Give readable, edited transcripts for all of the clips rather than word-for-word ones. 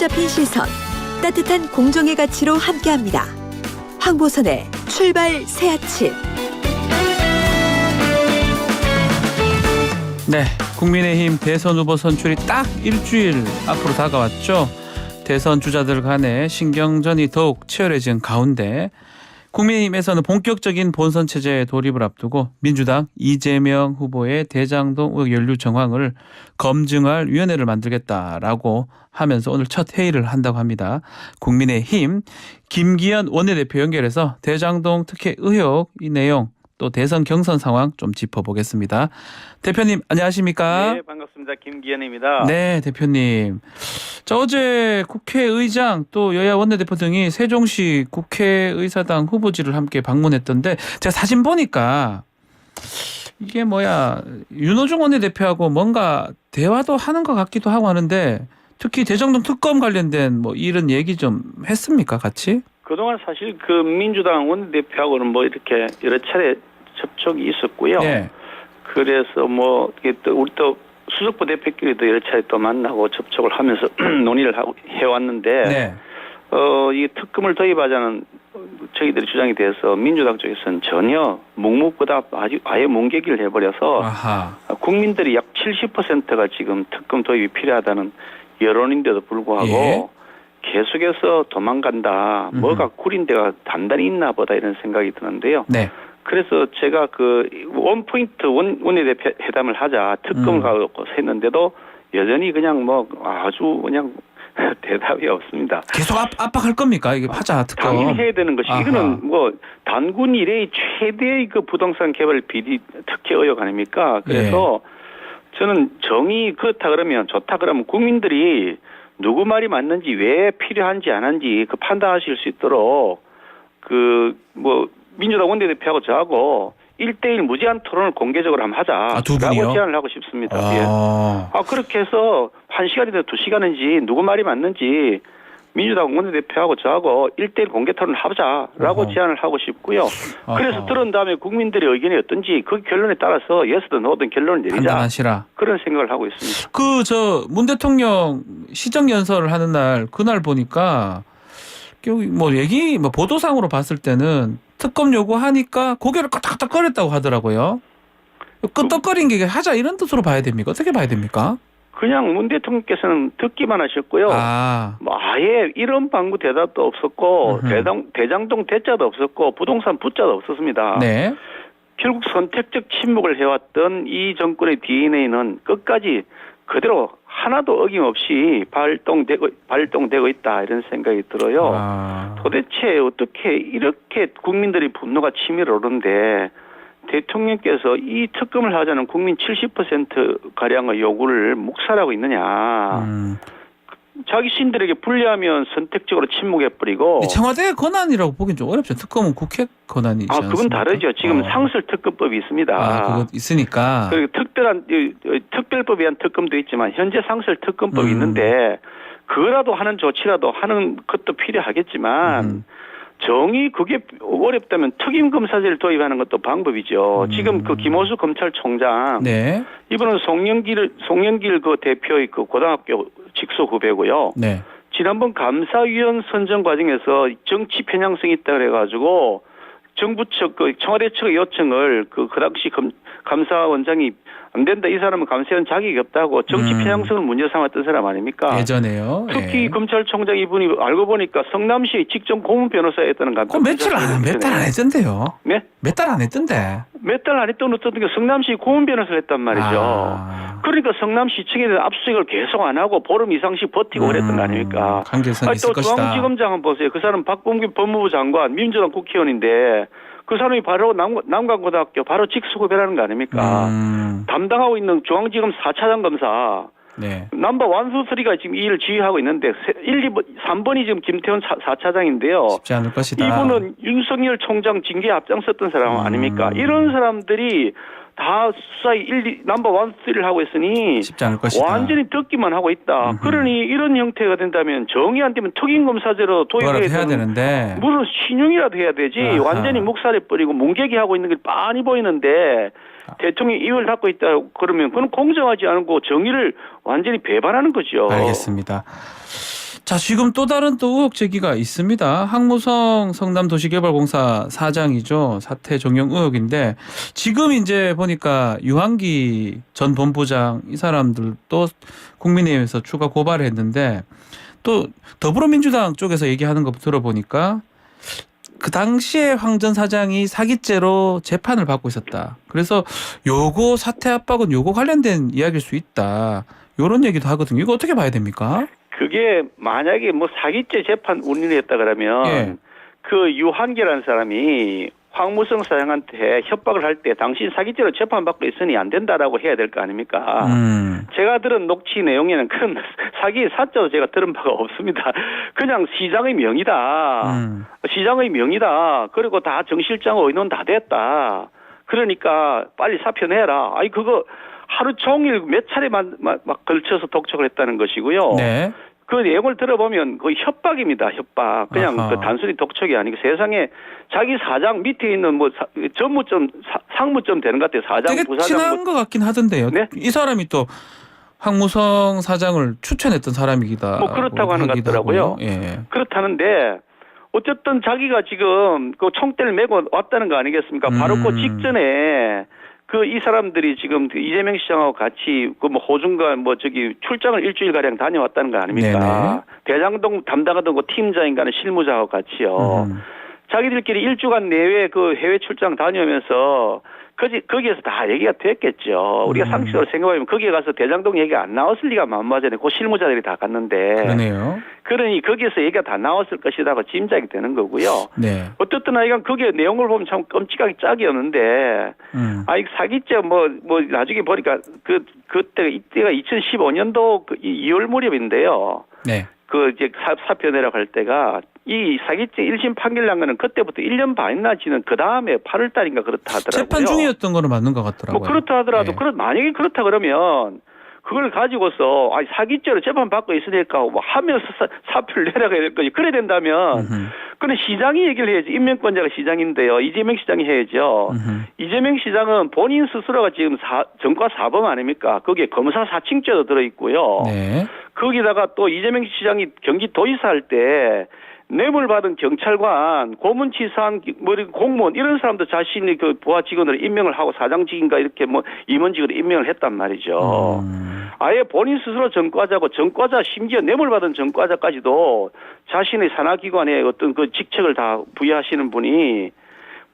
붙잡힌 시선, 따뜻한 공정의 가치로 함께합니다. 황보선의 출발 새 아침. 네, 국민의힘 대선 후보 선출이 딱 일주일 앞으로 다가왔죠. 대선 주자들 간의 신경전이 더욱 치열해진 가운데 국민의힘에서는 본격적인 본선 체제에 돌입을 앞두고 민주당 이재명 후보의 대장동 의혹 연루 정황을 검증할 위원회를 만들겠다라고 하면서 오늘 첫 회의를 한다고 합니다. 국민의힘 김기현 원내대표 연결해서 대장동 특혜 의혹 이 내용 또 대선 경선 상황 좀 짚어보겠습니다. 대표님 안녕하십니까? 네, 반갑습니다. 김기현입니다. 네, 대표님. 자, 어제 국회의장 또 여야 원내대표 등이 세종시 국회의사당 후보지를 함께 방문했던데 제가 사진 보니까 이게 윤호중 원내대표하고 뭔가 대화도 하는 것 같기도 하고 하는데 특히 대장동 특검 관련된 이런 얘기 좀 했습니까, 같이? 그동안 사실 그 민주당 원내대표하고는 이렇게 여러 차례 접촉이 있었고요. 네. 그래서 이게 또 우리 또 수석부 대표끼리도 여러 차례 또 만나고 접촉을 하면서 논의를 해왔는데, 네. 이 특검을 도입하자는 저희들의 주장에 대해서 민주당 쪽에서는 전혀 묵묵부답 아예 뭉개기를 해버려서 아하. 국민들이 약 70%가 지금 특검 도입이 필요하다는 여론인데도 불구하고 예. 계속해서 도망간다. 뭐가 구린 데가 단단히 있나 보다 이런 생각이 드는데요. 네. 그래서 제가 그 원포인트 원내대표 회담을 하자 특검을 가고 했는데도 여전히 그냥 아주 그냥 대답이 없습니다. 계속 압박할 겁니까? 이게 하자 특검. 당연히 해야 되는 것이. 아하. 이거는 단군 이래의 최대의 그 부동산 개발 비리 특혜 의혹 아닙니까? 그래서 저는 정이 그렇다 그러면 좋다 그러면 국민들이 누구 말이 맞는지 왜 필요한지 안 한지 그 판단하실 수 있도록 민주당 원내대표하고 저하고 1대1 무제한 토론을 공개적으로 한번 하자. 두 분이요? 라고 제안을 하고 싶습니다. 아. 예. 그렇게 해서 1시간이든 2시간인지 누구 말이 맞는지 민주당 원내대표하고 저하고 1대1 공개 토론을 하자라고 제안을 하고 싶고요. 그래서 들은 다음에 국민들의 의견이 어떤지 그 결론에 따라서 예스든 노든 결론을 내리자. 판단하시라. 그런 생각을 하고 있습니다. 문 대통령 시정연설을 하는 날 그날 보니까 보도상으로 봤을 때는 특검 요구하니까 고개를 끄덕끄덕거렸다고 하더라고요. 끄덕거린 게 하자 이런 뜻으로 봐야 됩니까? 어떻게 봐야 됩니까? 그냥 문 대통령께서는 듣기만 하셨고요. 아예 이런 방구 대답도 없었고 대장동 대자도 없었고 부동산 부자도 없었습니다. 네. 결국 선택적 침묵을 해왔던 이 정권의 DNA는 끝까지 그대로 하나도 어김없이 발동되고 있다 이런 생각이 들어요. 도대체 어떻게 이렇게 국민들의 분노가 치밀어 오르는데 대통령께서 이 특검을 하자는 국민 70%가량의 요구를 묵살하고 있느냐. 자기 신들에게 불리하면 선택적으로 침묵해버리고. 청와대 권한이라고 보긴 좀 어렵죠. 특검은 국회 권한이지 않습니까? 그건 다르죠. 지금 상설특검법이 있습니다. 그거 있으니까. 그리고 특별법에 의한 특검도 있지만 현재 상설특검법이 있는데 그거라도 하는 조치라도 하는 것도 필요하겠지만 정이 그게 어렵다면 특임검사제를 도입하는 것도 방법이죠. 지금 그 김호수 검찰총장, 네. 이분은 송영길 그 대표의 그 고등학교 직속 후배고요. 네. 지난번 감사위원 선정 과정에서 정치 편향성이 있다 그래가지고 정부 측 청와대 측의 요청을 그 당시 감사원장이 안 된다. 이 사람은 감사원 자격이 없다고 정치 편향성을 문제 삼았던 사람 아닙니까? 예전에요. 특히 검찰총장 이분이 알고 보니까 성남시 직전 고문 변호사였다는 것 몇 달 안 했던데요. 네? 몇 달 안 했던데. 몇 달 안 했던 어떤 게 성남시 고문 변호사를 했단 말이죠. 그러니까 성남시 측에 대한 압수수색을 계속 안 하고 보름 이상씩 버티고 그랬던 거 아닙니까? 강제성이 있을 또 것이다. 중앙지검장 한번 보세요. 그 사람 박범균 법무부 장관, 민주당 국회의원인데 그 사람이 바로 남강고등학교 바로 직수급여라는 거 아닙니까? 담당하고 있는 중앙지검 4차장 검사. 네. 넘버 1, 2, 3가 지금 이 일을 지휘하고 있는데 1, 2번, 3번이 지금 김태훈 4차장인데요. 쉽지 않을 것이다. 이분은 윤석열 총장 징계에 앞장섰던 사람 아닙니까? 이런 사람들이 다 수사에 넘버 1, 2를 하고 있으니 쉽지 않을 것이다. 완전히 듣기만 하고 있다. 그러니 이런 형태가 된다면 정의 안 되면 특임검사제로 도입해야 되는데 무슨 신용이라도 해야 되지. 완전히 묵살해버리고 뭉개기하고 있는 게 빤히 보이는데 대통령이 입을 닫고 있다 그러면 그건 공정하지 않고 정의를 완전히 배반하는 거죠. 알겠습니다. 자, 지금 또 다른 또 의혹 제기가 있습니다. 항무성 성남도시개발공사 사장이죠. 사퇴 종용 의혹인데 지금 이제 보니까 유한기 전 본부장 이 사람들 또 국민의힘에서 추가 고발을 했는데 또 더불어민주당 쪽에서 얘기하는 거 들어보니까 그 당시에 황 전 사장이 사기죄로 재판을 받고 있었다. 그래서 요거 사퇴 압박은 요거 관련된 이야기일 수 있다. 요런 얘기도 하거든요. 이거 어떻게 봐야 됩니까? 그게 만약에 뭐 사기죄 재판 운운을 했다 그러면 예. 그 유한기라는 사람이 황무성 사장한테 협박을 할 때 당신 사기죄로 재판받고 있으니 안 된다라고 해야 될 거 아닙니까? 제가 들은 녹취 내용에는 그런 사기의 사자도 제가 들은 바가 없습니다. 그냥 시장의 명의다. 시장의 명의다. 그리고 다 정 실장 의논 다 됐다. 그러니까 빨리 사표 내라. 아니 그거 하루 종일 몇 차례만 막 걸쳐서 독촉을 했다는 것이고요. 네. 그 내용을 들어보면 거의 협박입니다. 협박. 그냥 그 단순히 독촉이 아니고 세상에 자기 사장 밑에 있는 뭐 전무점 상무점 되는 것 같아요. 사장, 되게 부사장. 친한 것 같긴 하던데요. 네? 이 사람이 또 황무성 사장을 추천했던 사람이기다. 뭐 그렇다고 하는 것 같더라고요. 예. 그렇다는데 어쨌든 자기가 지금 그 총대를 메고 왔다는 거 아니겠습니까? 바로 그 직전에 그 이 사람들이 지금 그 이재명 시장하고 같이 그 뭐 호중과 뭐 저기 출장을 일주일 가량 다녀왔다는 거 아닙니까? 네네. 대장동 담당하던 그 팀장인가는 실무자하고 같이요. 자기들끼리 일주간 내외 그 해외 출장 다녀오면서 거기에서 다 얘기가 됐겠죠. 우리가 상식적으로 생각하면 거기에 가서 대장동 얘기가 안 나왔을 리가 만무하잖아요. 그 실무자들이 다 갔는데. 그러네요. 그러니 거기에서 얘기가 다 나왔을 것이라고 짐작이 되는 거고요. 네. 어떻든 하여간 거기에 내용을 보면 참 끔찍하게 짝이었는데, 이 사기죄 뭐 나중에 보니까 이때가 2015년도 2월 무렵인데요. 네. 그 이제 사표 내라고 할 때가 이 사기죄 1심 판결 난 거는 그때부터 1년 반이나 지는 그 다음에 8월 달인가 그렇다 하더라고요. 재판 중이었던 거는 맞는 것 같더라고요. 뭐 그렇다 하더라도 네. 만약에 그렇다 그러면 그걸 가지고서 사기죄로 재판 받고 있으니까 뭐 하면서 사표를 내라고 해야 될 거지. 그래 된다면 그는 시장이 얘기를 해야지. 임명권자가 시장인데요. 이재명 시장이 해야죠. 이재명 시장은 본인 스스로가 지금 전과 사범 아닙니까? 거기에 검사 사칭죄도 들어있고요. 네. 거기다가 또 이재명 시장이 경기도지사 할 때 뇌물 받은 경찰관, 고문치사한 공무원 이런 사람도 자신이 그 부하 직원을 임명을 하고 사장직인가 이렇게 뭐 임원직으로 임명을 했단 말이죠. 아예 본인 스스로 전과자고 전과자 심지어 뇌물 받은 전과자까지도 자신의 산하기관에 어떤 그 직책을 다 부여하시는 분이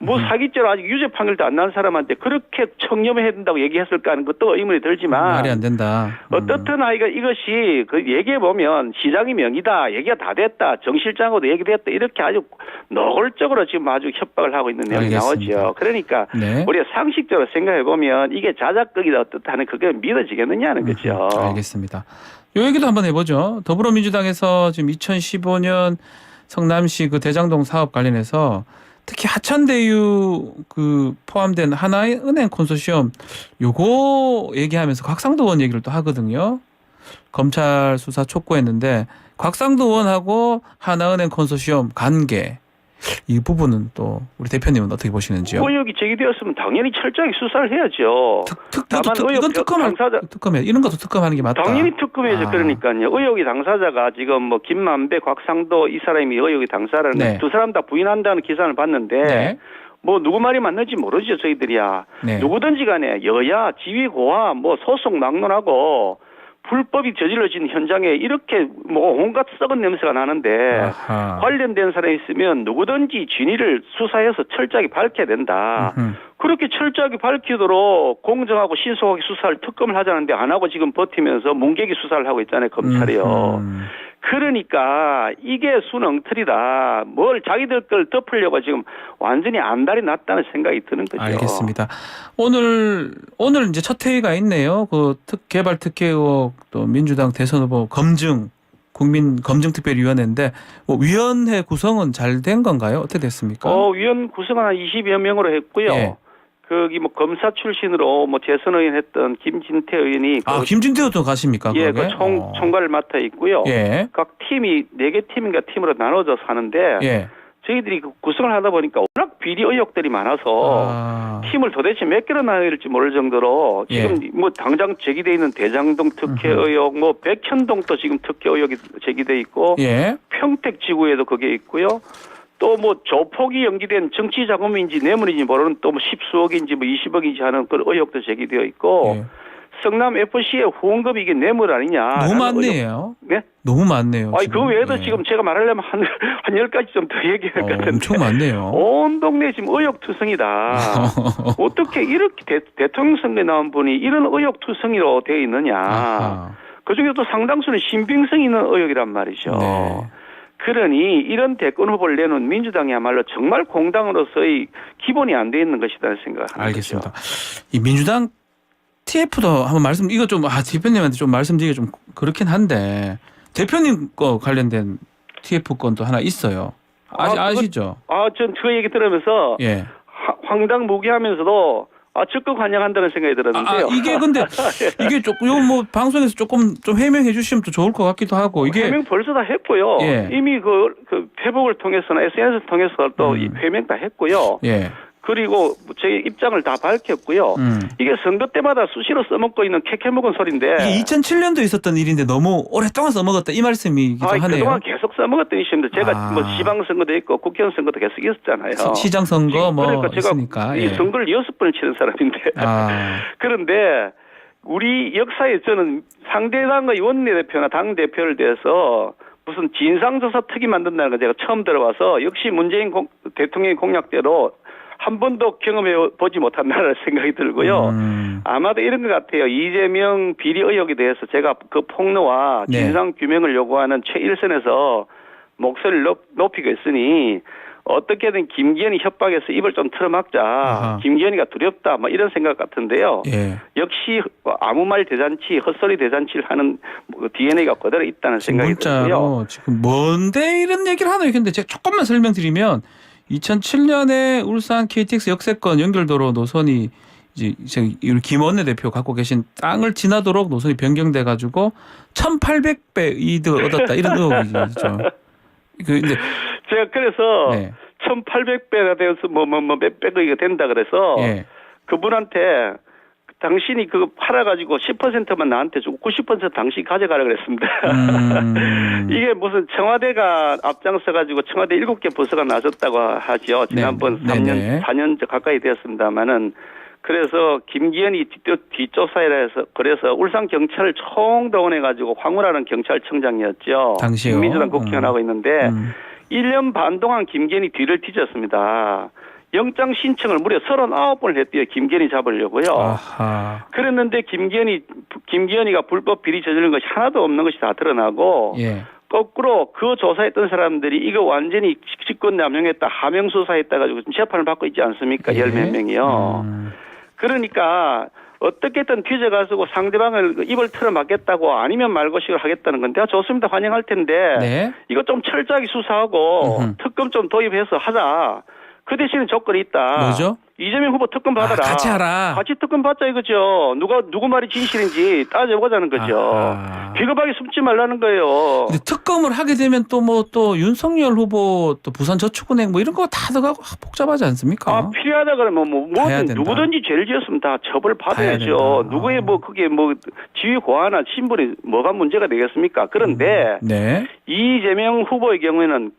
뭐 사기죄로 아직 유죄 판결도 안 난 사람한테 그렇게 청렴해야 된다고 얘기했을까 하는 것도 의문이 들지만 말이 안 된다. 어떻든 아이가 이것이 그 얘기해 보면 시장이 명의다. 얘기가 다 됐다. 정 실장하고도 얘기됐다. 이렇게 아주 노골적으로 지금 아주 협박을 하고 있는 내용이 알겠습니다. 나오죠. 그러니까 네. 우리가 상식적으로 생각해 보면 이게 자작극이다 어떻다는 그게 믿어지겠느냐는 거죠. 알겠습니다. 요 얘기도 한번 해보죠. 더불어민주당에서 지금 2015년 성남시 그 대장동 사업 관련해서 특히 하천대유 그 포함된 하나은행 콘소시엄 요거 얘기하면서 곽상도 의원 얘기를 또 하거든요. 검찰 수사 촉구했는데 곽상도 의원하고 하나은행 콘소시엄 관계 이 부분은 또 우리 대표님은 어떻게 보시는지요? 의혹이 제기되었으면 당연히 철저하게 수사를 해야죠. 이건 특검해 이런 것도 특검하는 게 맞다. 당연히 특검해야죠. 그러니까요. 의혹이 당사자가 지금 뭐 김만배, 곽상도 이 사람이 의혹이 당사라는 네. 두 사람 다 부인한다는 기사를 봤는데 네. 뭐 누구 말이 맞는지 모르죠. 저희들이야. 네. 누구든지 간에 여야, 지휘, 고하 뭐 소송 막론하고 불법이 저질러진 현장에 이렇게 뭐 온갖 썩은 냄새가 나는데 아하. 관련된 사람이 있으면 누구든지 진위를 수사해서 철저하게 밝혀야 된다. 그렇게 철저하게 밝히도록 공정하고 신속하게 수사를 특검을 하자는데 안 하고 지금 버티면서 문개기 수사를 하고 있잖아요. 검찰이요. 그러니까 이게 순엉터리다. 뭘 자기들 걸 덮으려고 지금 완전히 안달이 났다는 생각이 드는 거죠. 알겠습니다. 오늘 이제 첫 회의가 있네요. 그 개발 특혜 의혹 또 민주당 대선 후보 국민검증특별위원회인데 뭐 위원회 구성은 잘 된 건가요? 어떻게 됐습니까? 위원 구성은 한 20여 명으로 했고요. 예. 거기 뭐 검사 출신으로 뭐 재선 의원 했던 김진태 의원이 김진태 의원도 가십니까? 예, 그 총괄을 맡아 있고요. 예. 각 팀이 4개 팀인가 팀으로 나눠져서 하는데 예. 저희들이 그 구성을 하다 보니까 워낙 비리 의혹들이 많아서 팀을 도대체 몇 개로 나눠야 될지 모를 정도로 지금 뭐 당장 제기돼 있는 대장동 특혜 의혹, 뭐 백현동도 지금 특혜 의혹이 제기돼 있고 평택 지구에도 그게 있고요. 또 뭐 조폭이 연기된 정치 자금인지 뇌물인지 모르는 또 뭐 10수억인지 뭐 20억인지 하는 그런 의혹도 제기되어 있고 성남 FC의 후원금이 이게 뇌물 아니냐. 너무 많네요. 네? 너무 많네요. 아니, 그 외에도 지금 제가 말하려면 한 10가지 좀 더 얘기할 것 같은데. 엄청 많네요. 온 동네 지금 의혹투성이다. 어떻게 이렇게 대통령 선거에 나온 분이 이런 의혹투성이로 되어 있느냐. 아하. 그중에 또 상당수는 신빙성 있는 의혹이란 말이죠. 네. 그러니 이런 대권 후보를 내놓은 민주당이야말로 정말 공당으로서의 기본이 안 돼 있는 것이라는 생각을 합니다. 알겠습니다. 이 민주당 TF도 한번 대표님한테 좀 말씀드리기 좀 그렇긴 한데 대표님 거 관련된 TF 건도 하나 있어요. 아시죠? 전 그 얘기 들으면서 황당무계하면서도 적극 환영한다는 생각이 들었는데요. 이게 근데 이게 조금 뭐 방송에서 조금 좀 해명해 주시면 또 좋을 것 같기도 하고 이게 해명 벌써 다 했고요. 이미 그 페북을 통해서나 SNS를 통해서 또 해명 다 했고요. 그리고 제 입장을 다 밝혔고요. 이게 선거 때마다 수시로 써먹고 있는 캐캐먹은 소리인데 이게 2007년도 있었던 일인데 너무 오랫동안 써먹었다 이 말씀이기도 하네요. 그동안 계속 써먹었던 이슈인데 제가 뭐 지방선거도 있고 국회의원 선거도 계속 있었잖아요. 시장 선거 뭐 그러니까 제가 있으니까. 이 선거를 6번을 치는 사람인데 그런데 우리 역사에 저는 상대당의 원내대표나 당대표를 대해서 무슨 진상조사 특위 만든다는 걸 제가 처음 들어와서 역시 문재인 대통령의 공약대로 한 번도 경험해 보지 못한다는 생각이 들고요. 아마도 이런 것 같아요. 이재명 비리 의혹에 대해서 제가 그 폭로와 진상 규명을 요구하는 최일선에서 목소리를 높이고 있으니 어떻게든 김기현이 협박해서 입을 좀 틀어막자. 김기현이가 두렵다. 뭐 이런 생각 같은데요. 역시 아무 말 대잔치, 헛소리 대잔치를 하는 DNA가 그대로 있다는 생각이 들고요. 지금 뭔데 이런 얘기를 하나요? 근데 제가 조금만 설명드리면 2007년에 울산 KTX 역세권 연결도로 노선이 이제 김원내 대표 갖고 계신 땅을 지나도록 노선이 변경돼 가지고 1,800배 이득을 얻었다 이런 의혹이죠. 근데 제가 그래서 1,800배가 되어서 뭐 몇백억이 된다 그래서 그분한테 당신이 그거 팔아가지고 10%만 나한테 주고 90% 당신이 가져가라 그랬습니다. 이게 무슨 청와대가 앞장서가지고 청와대 7개 부서가 나섰다고 하죠. 지난번 4년 가까이 되었습니다만은 그래서 김기현이 뒷조사이라 해서 그래서 울산 경찰을 총동원해가지고 황우라는 경찰청장이었죠. 당시요. 민주당 국회의원하고 있는데 1년 반 동안 김기현이 뒤를 뒤졌습니다. 영장 신청을 무려 39번을 했대요. 김기현이 잡으려고요. 그랬는데 김기현이가 불법 비리 저지른 것이 하나도 없는 것이 다 드러나고 거꾸로 그 조사했던 사람들이 이거 완전히 직권남용했다, 하명수사했다 가지고 재판을 받고 있지 않습니까? 10몇 명이요. 그러니까 어떻게든 뒤져가지고 상대방을 입을 틀어막겠다고 아니면 말고식을 하겠다는 건데 좋습니다. 환영할 텐데 이거 좀 철저하게 수사하고 특검 좀 도입해서 하자. 그 대신에 조건이 있다. 뭐죠? 이재명 후보 특검 받아라. 같이 하라. 같이 특검 받자 이거죠. 누구 말이 진실인지 따져보자는 거죠. 비겁하게 숨지 말라는 거예요. 근데 특검을 하게 되면 또 윤석열 후보 또 부산저축은행 뭐 이런 거 다 들어가고 복잡하지 않습니까? 필요하다 그러면 뭐든 누구든지 죄를 지었으면 다 처벌 받아야죠. 누구의 그게 지위 고하나 신분이 뭐가 문제가 되겠습니까? 그런데 이재명 후보의 경우에는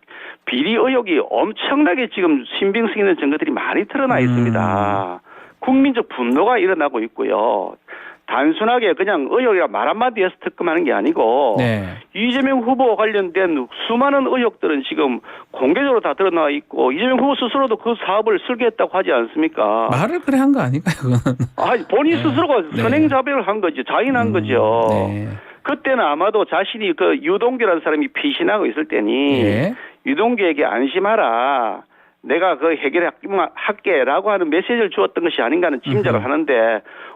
비리 의혹이 엄청나게 지금 신빙성 있는 증거들이 많이 드러나 있습니다. 국민적 분노가 일어나고 있고요. 단순하게 그냥 의혹이라 말 한마디 해서 특검하는 게 아니고 이재명 후보 관련된 수많은 의혹들은 지금 공개적으로 다 드러나 있고 이재명 후보 스스로도 그 사업을 설계했다고 하지 않습니까? 말을 그래 한 거 아닌가요? 본인 스스로가 선행자백을 한 거죠. 자인한 거죠. 그때는 아마도 자신이 그 유동규라는 사람이 피신하고 있을 때니 유동규에게 안심하라. 내가 그 해결할게라고 하는 메시지를 주었던 것이 아닌가 하는 짐작을 하는데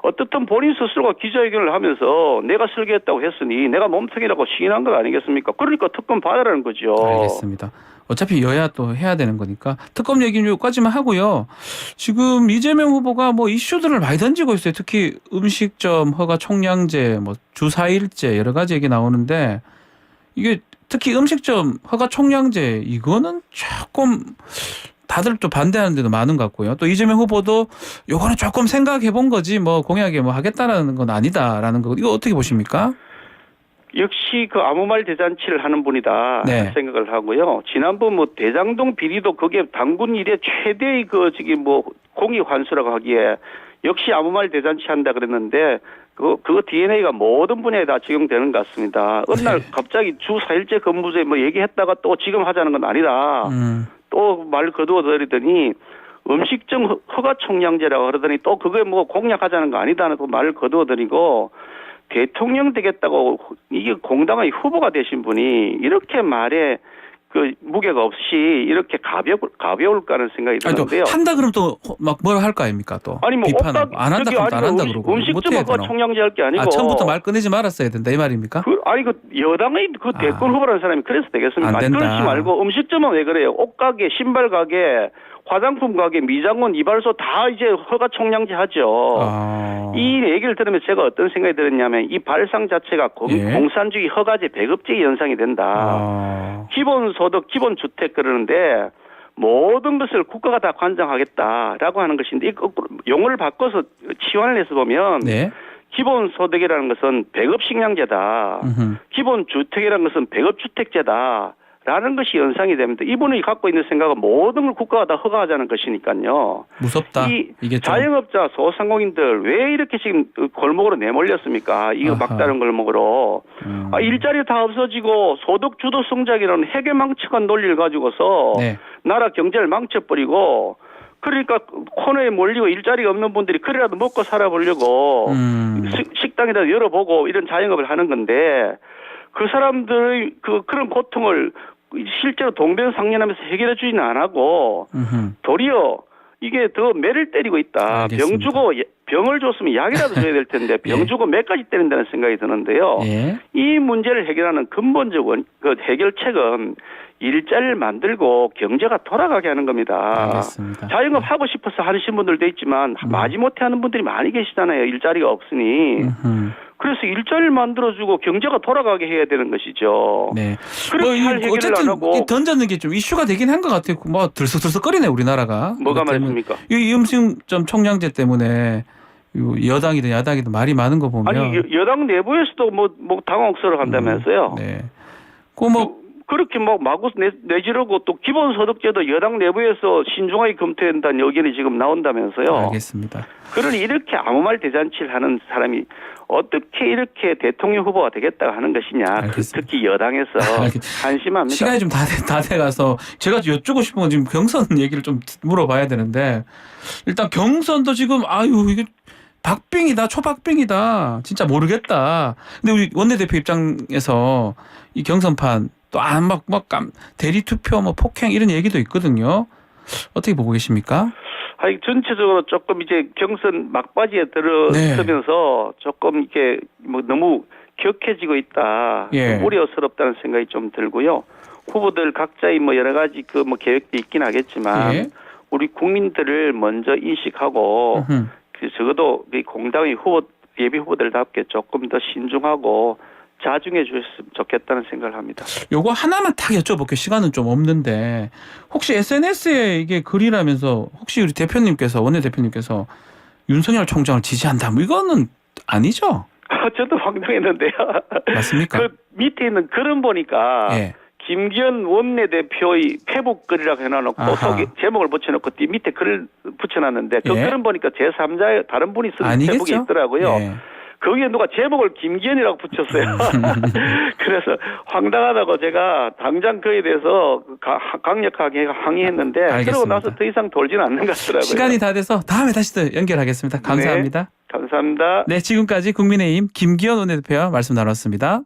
어떻든 본인 스스로가 기자회견을 하면서 내가 설계했다고 했으니 내가 몸통이라고 시인한 거 아니겠습니까? 그러니까 특검 받아라는 거죠. 알겠습니다. 어차피 여야 또 해야 되는 거니까 특검 얘기는 여기까지만 하고요. 지금 이재명 후보가 뭐 이슈들을 많이 던지고 있어요. 특히 음식점 허가 총량제, 뭐 주 4일제 여러 가지 얘기 나오는데 이게 특히 음식점 허가 총량제 이거는 조금 다들 또 반대하는 데도 많은 것 같고요. 또 이재명 후보도 요거는 조금 생각해 본 거지 뭐 공약에 뭐 하겠다라는 건 아니다라는 거 이거 어떻게 보십니까? 역시 그 아무 말 대잔치를 하는 분이다 네. 생각을 하고요. 지난번 뭐 대장동 비리도 그게 당군 이래 최대의 그 저기 뭐 공익 환수라고 하기에 역시 아무 말 대잔치 한다 그랬는데 그거 DNA가 모든 분야에 다 적용되는 것 같습니다. 어느 날 네. 갑자기 주 4일째 근무제 뭐 얘기했다가 또 지금 하자는 건 아니다. 또 말 거두어드리더니 음식점 허가 총량제라고 그러더니 또 그게 뭐 공약하자는 거 아니다는 또 말을 거두어드리고 대통령 되겠다고 이게 공당의 후보가 되신 분이 이렇게 말에 그 무게가 없이 이렇게 가벼울까는 생각이 드는데요. 한다 그러면 또 막 뭐라 할 거 아닙니까 또? 아니 뭐 비판하고 안 한다 그러면 안 한다 그러고 음식점 허가 총량제 할 게 아니고 처음부터 말 꺼내지 말았어야 된다 이 말입니까? 아니 여당의 그 대권 후보라는 사람이 그래서 되겠습니까? 안 된다. 그렇지 말고 음식점은 왜 그래요? 옷가게, 신발 가게, 화장품 가게, 미장원, 이발소 다 이제 허가 총량제 하죠. 이 얘기를 들으면 제가 어떤 생각이 들었냐면 이 발상 자체가 공산주의 허가제 배급제 연상이 된다. 기본소득, 기본주택 그러는데 모든 것을 국가가 다 관장하겠다라고 하는 것인데 용어를 바꿔서 치환을 해서 보면 네. 기본소득이라는 것은 배급식량제다. 기본주택이라는 것은 배급주택제다. 라는 것이 연상이 됩니다. 이분이 갖고 있는 생각은 모든 걸 국가가 다 허가하자는 것이니까요. 무섭다. 이게 자영업자, 소상공인들 왜 이렇게 지금 골목으로 내몰렸습니까? 이거 막다른 골목으로. 일자리 다 없어지고 소득 주도 성장이라는 해괴망측한 논리를 가지고서 네. 나라 경제를 망쳐버리고 그러니까 코너에 몰리고 일자리가 없는 분들이 그래라도 먹고 살아보려고 식당이라도 열어보고 이런 자영업을 하는 건데 그 사람들의 그런 고통을 실제로 동병상련하면서 해결해 주지는 안 하고 도리어 이게 더 매를 때리고 있다. 알겠습니다. 병 주고 병을 줬으면 약이라도 줘야 될 텐데 병 주고 매까지 때린다는 생각이 드는데요. 예. 이 문제를 해결하는 근본적인 그 해결책은 일자리를 만들고 경제가 돌아가게 하는 겁니다. 알겠습니다. 자영업 하고 싶어서 하시는 분들도 있지만 마지못해 하는 분들이 많이 계시잖아요. 일자리가 없으니. 그래서 일자리를 만들어주고 경제가 돌아가게 해야 되는 것이죠. 네. 그렇게 할 해결을 어쨌든 안 하고 던졌는 게 좀 이슈가 되긴 한 것 같아요. 뭐 들썩들썩거리네 우리나라가. 뭐가 말입니까? 이 음식점 총량제 때문에 여당이든 야당이든 말이 많은 거 보면 아니 여당 내부에서도 뭐 당혹스러워 한다면서요. 네. 그 그렇게 막 마구 내지르고 또 기본소득제도 여당 내부에서 신중하게 검토해야 한다는 의견이 지금 나온다면서요. 알겠습니다. 그러니 이렇게 아무 말 대잔치를 하는 사람이 어떻게 이렇게 대통령 후보가 되겠다고 하는 것이냐. 특히 여당에서 한심합니다. 시간이 좀 다 돼가서 제가 여쭙고 싶은 건 지금 경선 얘기를 좀 물어봐야 되는데 일단 경선도 지금 이게 박빙이다 초박빙이다 진짜 모르겠다. 근데 우리 원내대표 입장에서 이 경선판 또 대리 투표 폭행 이런 얘기도 있거든요. 어떻게 보고 계십니까? 전체적으로 조금 이제 경선 막바지에 들어서면서 조금 이게 너무 격해지고 있다. 예. 우려스럽다는 생각이 좀 들고요. 후보들 각자의 여러 가지 계획도 있긴 하겠지만 예. 우리 국민들을 먼저 인식하고 적어도 공당의 예비 후보들답게 조금 더 신중하고 자중해 주셨으면 좋겠다는 생각을 합니다. 요거 하나만 딱 여쭤볼게요. 시간은 좀 없는데 혹시 SNS에 이게 글이라면서 혹시 우리 대표님께서 원내대표님께서 윤석열 총장을 지지한다 이거는 아니죠? 저도 황당했는데요. 맞습니까? 그 밑에 있는 글은 보니까 예. 김기현 원내대표의 페북글이라고 해놔놓고 제목을 붙여놓고 뒤 밑에 글을 붙여놨는데 그 글은 보니까 제3자의 다른 분이 쓴 페북이 있더라고요. 예. 거기에 누가 제목을 김기현이라고 붙였어요. 그래서 황당하다고 제가 당장 그에 대해서 강력하게 항의했는데 알겠습니다. 그러고 나서 더 이상 돌지는 않는 것 같더라고요. 시간이 다 돼서 다음에 다시 또 연결하겠습니다. 감사합니다. 네, 감사합니다. 네, 지금까지 국민의힘 김기현 원내대표와 말씀 나눴습니다.